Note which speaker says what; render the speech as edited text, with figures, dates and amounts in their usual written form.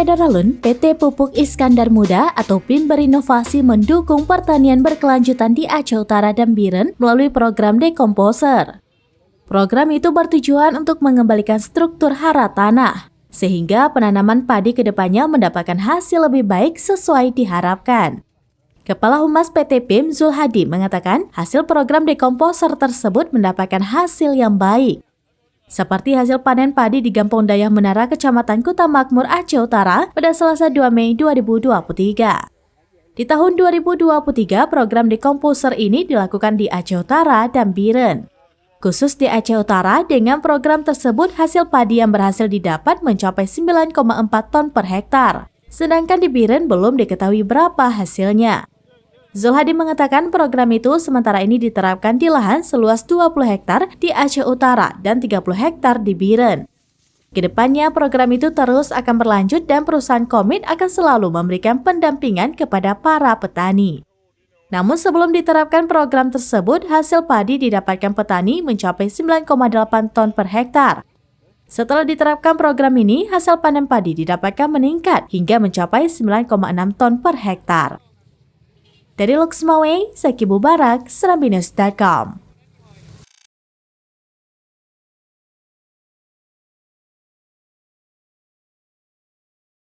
Speaker 1: Tiada Ralun, PT Pupuk Iskandar Muda atau PIN berinovasi mendukung pertanian berkelanjutan di Aceh Utara dan Biren melalui program dekomposer. Program itu bertujuan untuk mengembalikan struktur hara tanah, sehingga penanaman padi ke depannya mendapatkan hasil lebih baik sesuai diharapkan. Kepala Humas PT PIM Zulhadi mengatakan hasil program dekomposer tersebut mendapatkan hasil yang baik. Seperti hasil panen padi di Gampong Dayah Menara, Kecamatan Kuta Makmur, Aceh Utara pada Selasa 2 Mei 2023. Di tahun 2023, program dekomposer ini dilakukan di Aceh Utara dan Biren. Khusus di Aceh Utara, dengan program tersebut hasil padi yang berhasil didapat mencapai 9,4 ton per hektar, sedangkan di Biren belum diketahui berapa hasilnya. Zulhadi mengatakan program itu sementara ini diterapkan di lahan seluas 20 hektar di Aceh Utara dan 30 hektar di Biren. Kedepannya program itu terus akan berlanjut dan perusahaan komit akan selalu memberikan pendampingan kepada para petani. Namun sebelum diterapkan program tersebut, hasil padi didapatkan petani mencapai 9,8 ton per hektar. Setelah diterapkan program ini, hasil panen padi didapatkan meningkat hingga mencapai 9,6 ton per hektar. Dari Luxmawe, Zaki Mubarak, serambinews.com.